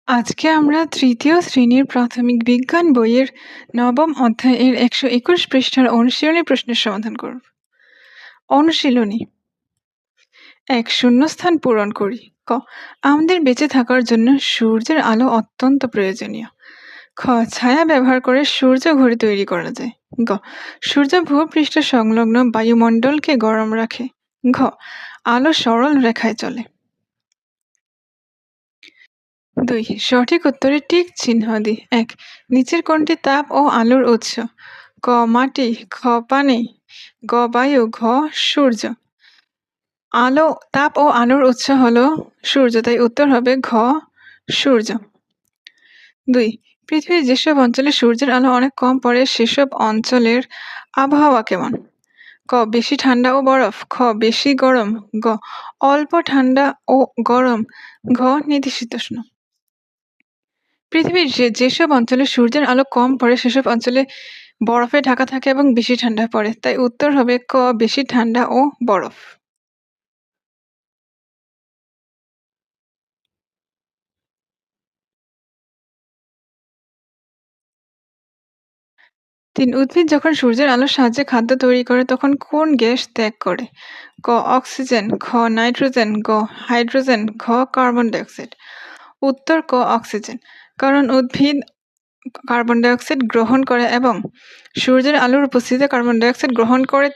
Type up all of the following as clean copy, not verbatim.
আজকে আমরা তৃতীয় শ্রেণীর প্রাথমিক বিজ্ঞান বইয়ের নবম অধ্যায়ের ১২১ পৃষ্ঠার অনুশীলনী প্রশ্নের সমাধান করব। অনুশীলনী ১ শূন্যস্থান পূরণ করি। ক আমাদের বেঁচে থাকার জন্য সূর্যের আলো অত্যন্ত প্রয়োজনীয়। খ ছায়া ব্যবহার করে সূর্য ঘড়ি তৈরি করা যায়। গ সূর্য ভূপৃষ্ঠ সংলগ্ন বায়ুমণ্ডলকে গরম রাখে। ঘ আলো সরল রেখায় চলে। ২ সঠিক উত্তরে টিক চিহ্ন দিই। ১ নিচের কোনটি তাপ ও আলোর উৎস? ক মাটি, খ পানি, গ বায়ু, ঘ সূর্য। তাপ ও আলোর উৎস হলো সূর্য, তাই উত্তর হবে ঘ সূর্য। ২ পৃথিবীর যেসব অঞ্চলে সূর্যের আলো অনেক কম পড়ে সেসব অঞ্চলের আবহাওয়া কেমন? ক বেশি ঠান্ডা ও বরফ, খ বেশি গরম, গ অল্প ঠান্ডা ও গরম, ঘ নাতিশীতোষ্ণ। পৃথিবীর যেসব অঞ্চলে সূর্যের আলো কম পড়ে সেসব অঞ্চলে বরফে ঢাকা থাকে এবং বেশি ঠান্ডা পড়ে, তাই উত্তর হবে ক বেশি ঠান্ডা ও বরফ। ৩ উদ্ভিদ যখন সূর্যের আলোর সাহায্যে খাদ্য তৈরি করে তখন কোন গ্যাস ত্যাগ করে? ক অক্সিজেন, খ নাইট্রোজেন, গ হাইড্রোজেন, ঘ কার্বন ডাইঅক্সাইড। উত্তর ক অক্সিজেন, কারণ উদ্ভিদ কার্বন ডাইঅক্সাইড গ্রহণ করে এবং সূর্যের আলোর উপস্থিতিতে কার্বন ডাইঅক্সাইড গ্রহণ করে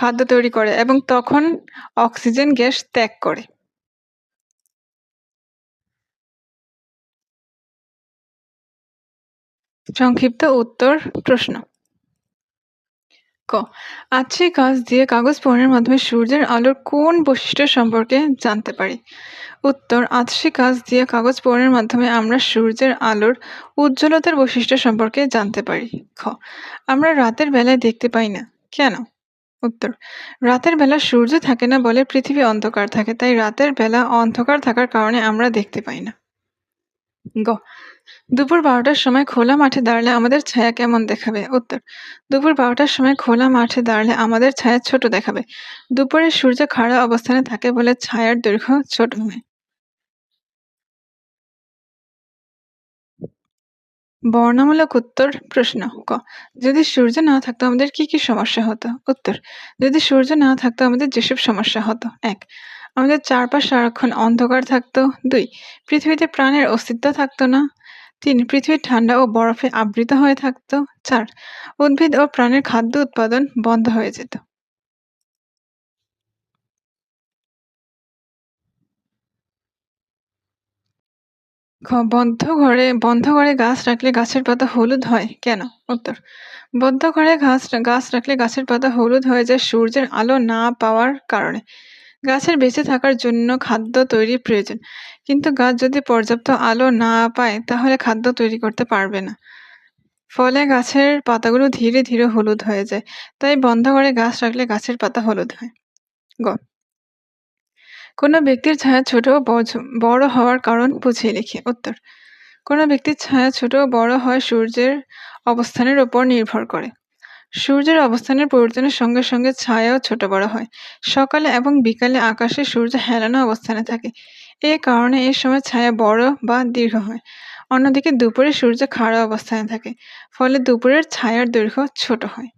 খাদ্য তৈরি করে এবং তখন অক্সিজেন গ্যাস ত্যাগ করে। সংক্ষিপ্ত উত্তর প্রশ্ন। ক আচ্ছি কাঁচ দিয়ে কাগজ পূরণের মাধ্যমে সূর্যের আলোর কোন বৈশিষ্ট্য সম্পর্কে জানতে পারি? উত্তর আচ্ছি কাঁচ দিয়ে কাগজ পূরণের মাধ্যমে আমরা সূর্যের আলোর উজ্জ্বলতার বৈশিষ্ট্য সম্পর্কে জানতে পারি। খ আমরা রাতের বেলায় দেখতে পাই না, কেন? উত্তর রাতের বেলা সূর্য থাকে না বলে পৃথিবী অন্ধকার থাকে, তাই রাতের বেলা অন্ধকার থাকার কারণে আমরা দেখতে পাই না। গ দুপুর ১২টার সময় খোলা মাঠে দাঁড়ালে আমাদের ছায়া কেমন দেখাবে? উত্তর দুপুর ১২টার সময় খোলা মাঠে দাঁড়ালে আমাদের ছায়া ছোট দেখাবে। দুপুরে সূর্য খাড়া অবস্থানে থাকে বলে ছায়ার দৈর্ঘ্য ছোট হয়। বর্ণমূলক উত্তর প্রশ্ন। ক যদি সূর্য না থাকতো আমাদের কি কি সমস্যা হতো? উত্তর যদি সূর্য না থাকতো আমাদের যেসব সমস্যা হতো: ১ আমাদের চারপাশ সারাক্ষণ অন্ধকার থাকতো। ২ পৃথিবীতে প্রাণের অস্তিত্ব থাকতো না। ৩ পৃথিবী ঠান্ডা ও বরফে আবৃত হয়ে থাকতো। ৪ উদ্ভিদ ও প্রাণের খাদ্য উৎপাদন বন্ধ হয়ে যেত। খ বন্ধ ঘরে গাছ রাখলে গাছের পাতা হলুদ হয় কেন? উত্তর বদ্ধ ঘরে গাছ রাখলে গাছের পাতা হলুদ হয়ে যায় সূর্যের আলো না পাওয়ার কারণে। গাছের বেঁচে থাকার জন্য খাদ্য তৈরির প্রয়োজন, কিন্তু গাছ যদি পর্যাপ্ত আলো না পায় তাহলে খাদ্য তৈরি করতে পারবে না, ফলে গাছের পাতাগুলো ধীরে ধীরে হলুদ হয়ে যায়। তাই বন্ধ ঘরে গাছ রাখলে গাছের পাতা হলুদ হয়। গ কোনো ব্যক্তির ছায়া ছোট ও বড় হওয়ার কারণ বুঝিয়ে লিখি। উত্তর কোনো ব্যক্তির ছায়া ছোট ও বড় হয় সূর্যের অবস্থানের উপর নির্ভর করে। সূর্যের অবস্থানের পরিবর্তনের সঙ্গে সঙ্গে ছায়াও ছোট বড় হয়। সকালে এবং বিকালে আকাশে সূর্য হেলানো অবস্থানে থাকে, এ কারণে এ সময় ছায়া বড় বা দীর্ঘ হয়। অন্যদিকে দুপুরে সূর্য খাড়া অবস্থানে থাকে, ফলে দুপুরের ছায়ার দৈর্ঘ্য ছোট হয়।